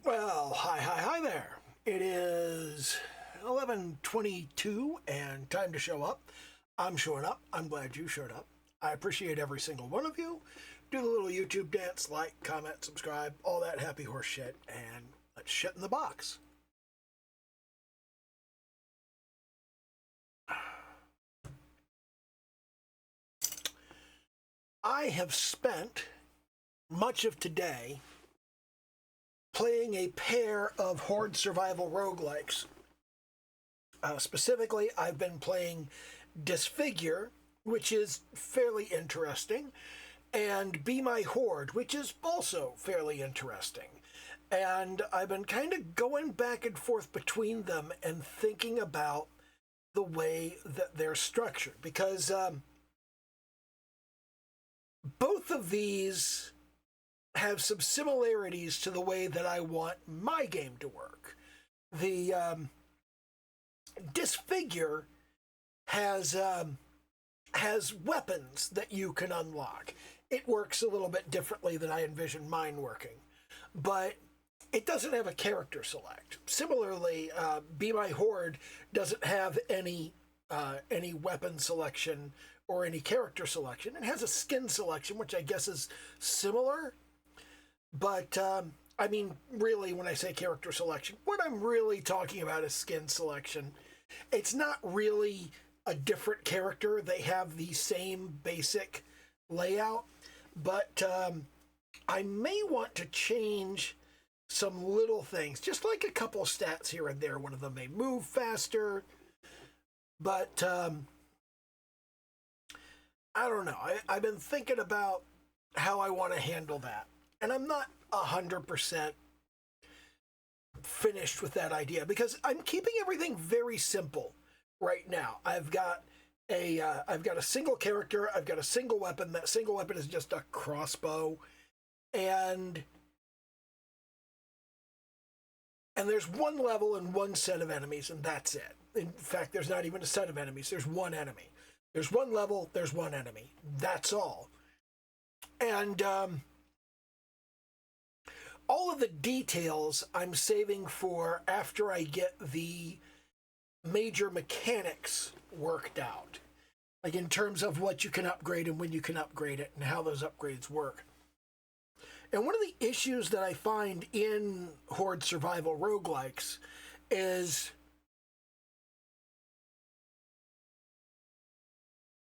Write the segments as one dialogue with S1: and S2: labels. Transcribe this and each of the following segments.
S1: Well, hi there. It is 11:22 and time to show up. I'm showing up. I'm glad you showed up. I appreciate every single one of you. Do the little YouTube dance, like, comment, subscribe, all that happy horse shit, and let's shit in the box. I have spent much of today playing a pair of Horde survival roguelikes. Specifically, I've been playing Disfigure, which is fairly interesting, and Be My Horde, which is also fairly interesting. And I've been kind of going back and forth between them and thinking about the way that they're structured, because both of these have some similarities to the way that I want my game to work. The Disfigure has weapons that you can unlock. It works a little bit differently than I envisioned mine working, but it doesn't have a character select. Similarly, Be My Horde doesn't have any weapon selection or any character selection. It has a skin selection, which I guess is similar, but I mean, really, when I say character selection, what I'm really talking about is skin selection. It's not really a different character. They have the same basic layout, but I may want to change some little things, just like a couple stats here and there. One of them may move faster, but I don't know. I've been thinking about how I want to handle that, and I'm not 100% finished with that idea because I'm keeping everything very simple right now. I've got a single character. I've got a single weapon. That single weapon is just a crossbow, and there's one level and one set of enemies, and that's it. In fact, there's not even a set of enemies. There's one enemy. There's one level. There's one enemy. That's all. And all of the details I'm saving for after I get the major mechanics worked out, like in terms of what you can upgrade and when you can upgrade it and how those upgrades work. And one of the issues that I find in Horde survival roguelikes is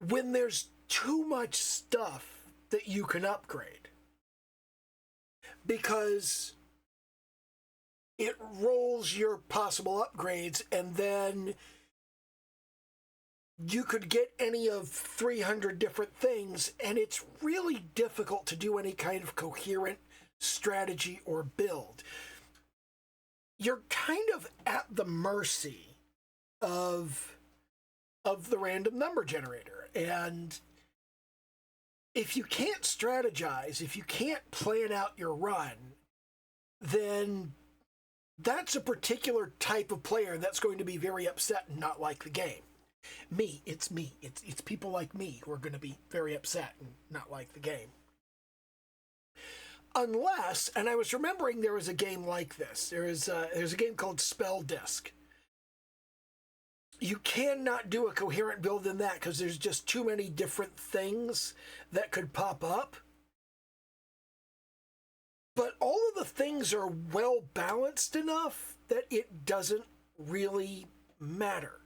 S1: when there's too much stuff that you can upgrade, because it rolls your possible upgrades, and then you could get any of 300 different things, and it's really difficult to do any kind of coherent strategy or build. You're kind of at the mercy of the random number generator, and if you can't strategize, if you can't plan out your run, then that's a particular type of player that's going to be very upset and not like the game. It's me. It's people like me who are going to be very upset and not like the game. Unless, and I was remembering there was a game like this. There's a game called Spell Disc. You cannot do a coherent build in that because there's just too many different things that could pop up. But all of the things are well balanced enough that it doesn't really matter.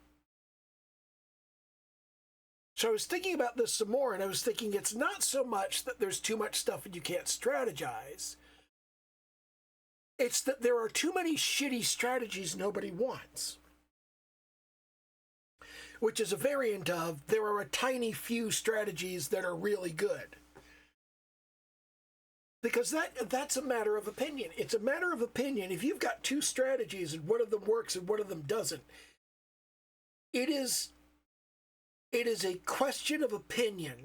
S1: So I was thinking about this some more, and I was thinking it's not so much that there's too much stuff and you can't strategize. It's that there are too many shitty strategies nobody wants. Which is a variant of, there are a tiny few strategies that are really good. Because that's a matter of opinion. It's a matter of opinion. If you've got two strategies and one of them works and one of them doesn't, it is a question of opinion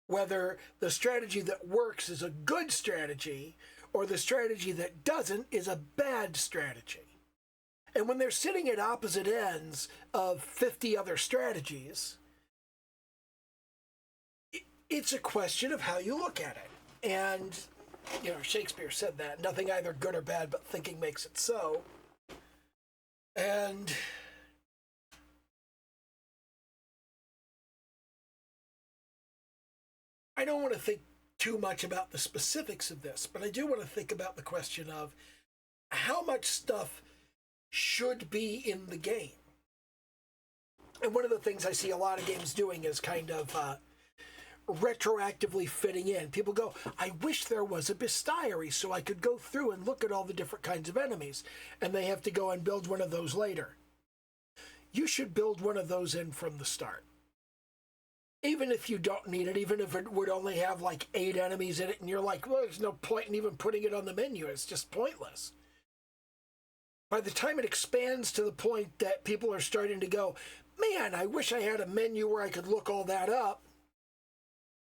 S1: whether the strategy that works is a good strategy or the strategy that doesn't is a bad strategy. And when they're sitting at opposite ends of 50 other strategies, it's a question of how you look at it. And Shakespeare said that. Nothing either good or bad, but thinking makes it so. And I don't want to think too much about the specifics of this, but I do want to think about the question of how much stuff should be in the game. And one of the things I see a lot of games doing is kind of retroactively fitting in. People go, I wish there was a bestiary so I could go through and look at all the different kinds of enemies. And they have to go and build one of those later. You should build one of those in from the start. Even if you don't need it, even if it would only have like 8 enemies in it, and you're like, well, there's no point in even putting it on the menu. It's just pointless. By the time it expands to the point that people are starting to go, man, I wish I had a menu where I could look all that up,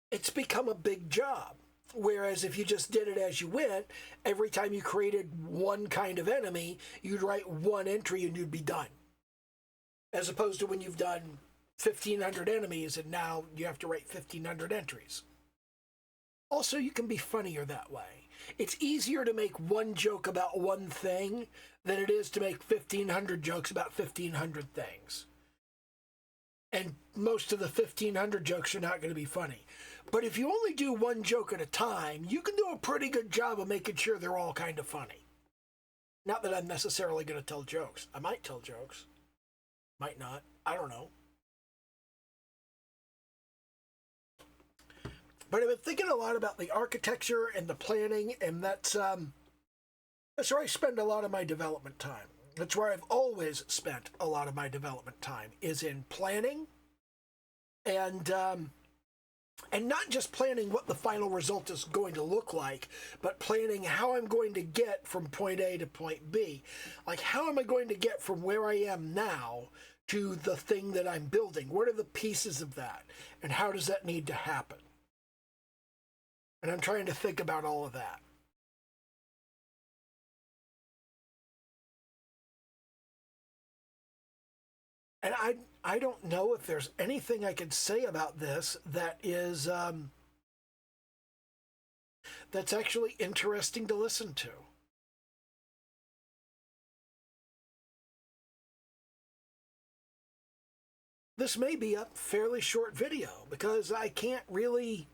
S1: it's become a big job. Whereas if you just did it as you went, every time you created one kind of enemy, you'd write one entry and you'd be done. As opposed to when you've done 1,500 enemies and now you have to write 1,500 entries. Also, you can be funnier that way. It's easier to make one joke about one thing than it is to make 1,500 jokes about 1,500 things. And most of the 1,500 jokes are not going to be funny. But if you only do one joke at a time, you can do a pretty good job of making sure they're all kind of funny. Not that I'm necessarily going to tell jokes. I might tell jokes. Might not. I don't know. But I've been thinking a lot about the architecture and the planning, and that's where I spend a lot of my development time. That's where I've always spent a lot of my development time, is in planning, and not just planning what the final result is going to look like, but planning how I'm going to get from point A to point B. Like, how am I going to get from where I am now to the thing that I'm building? What are the pieces of that? And how does that need to happen? And I'm trying to think about all of that. And I don't know if there's anything I could say about this that is that's actually interesting to listen to. This may be a fairly short video because I can't really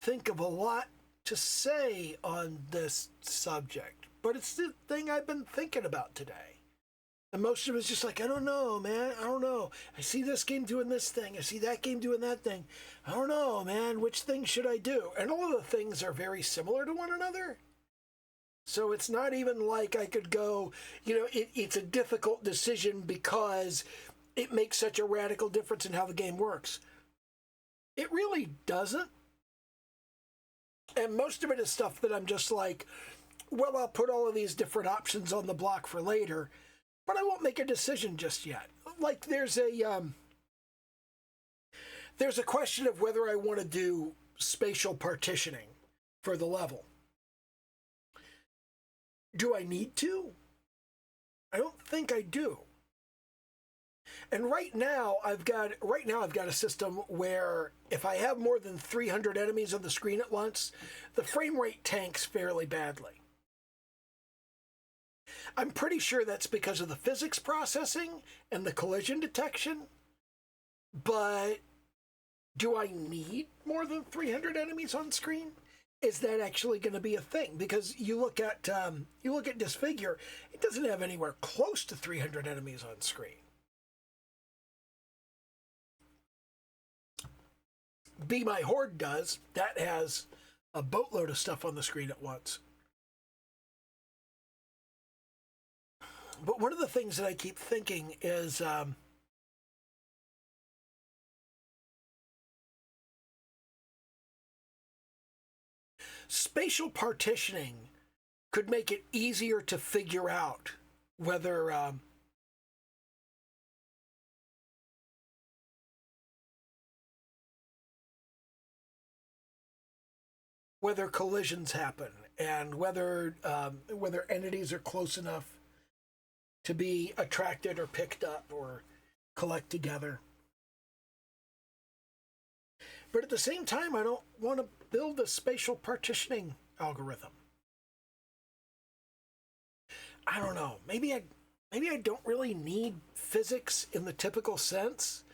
S1: think of a lot to say on this subject, but it's the thing I've been thinking about today. And most of it's just like, I don't know, man. I don't know. I see this game doing this thing. I see that game doing that thing. I don't know, man. Which thing should I do? And all of the things are very similar to one another. So it's not even like I could go, it's a difficult decision because it makes such a radical difference in how the game works. It really doesn't. And most of it is stuff that I'm just like, well, I'll put all of these different options on the block for later, but I won't make a decision just yet. Like there's a question of whether I want to do spatial partitioning for the level. Do I need to? I don't think I do. And right now I've got a system where if I have more than 300 enemies on the screen at once, the frame rate tanks fairly badly. I'm pretty sure that's because of the physics processing and the collision detection, but do I need more than 300 enemies on screen? Is that actually going to be a thing? Because you look at Disfigure, it doesn't have anywhere close to 300 enemies on screen. Be My Horde does. That has a boatload of stuff on the screen at once. But one of the things that I keep thinking is spatial partitioning could make it easier to figure out whether collisions happen and whether entities are close enough to be attracted or picked up or collect together. But at the same time, I don't want to build a spatial partitioning algorithm. I don't know. Maybe I don't really need physics in the typical sense.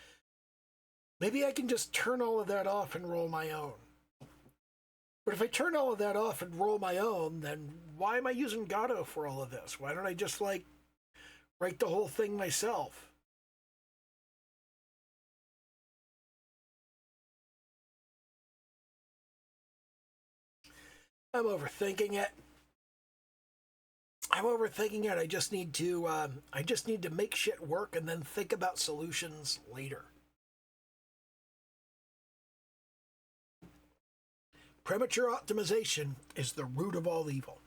S1: Maybe I can just turn all of that off and roll my own. But if I turn all of that off and roll my own, then why am I using Godot for all of this? Why don't I just, like, write the whole thing myself? I'm overthinking it. I just need to make shit work and then think about solutions later. Premature optimization is the root of all evil.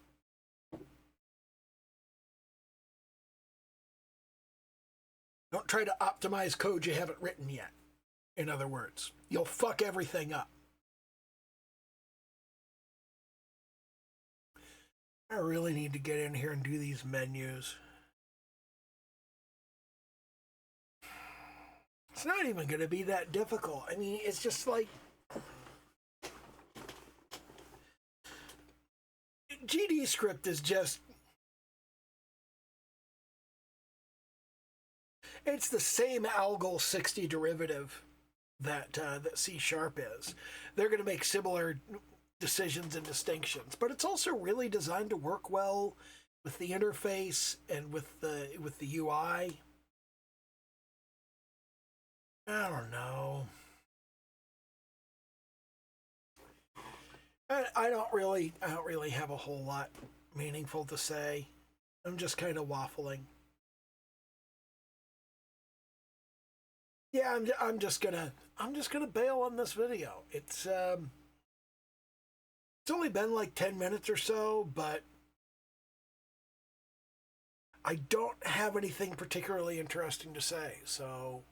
S1: Don't try to optimize code you haven't written yet. In other words, you'll fuck everything up. I really need to get in here and do these menus. It's not even going to be that difficult. I mean, it's just like GD script is just, it's the same algol 60 derivative that C# is. They're going to make similar decisions and distinctions, but it's also really designed to work well with the interface and with the UI. I don't know. I don't really have a whole lot meaningful to say. I'm just kind of waffling. Yeah, I'm just gonna bail on this video. It's only been like 10 minutes or so, but I don't have anything particularly interesting to say. So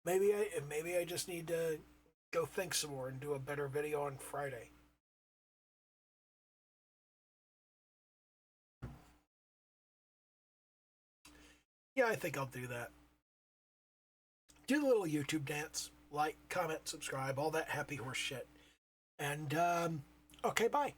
S1: maybe I just need to go think some more and do a better video on Friday. Yeah, I think I'll do that. Do the little YouTube dance. Like, comment, subscribe, all that happy horse shit. And, okay, bye.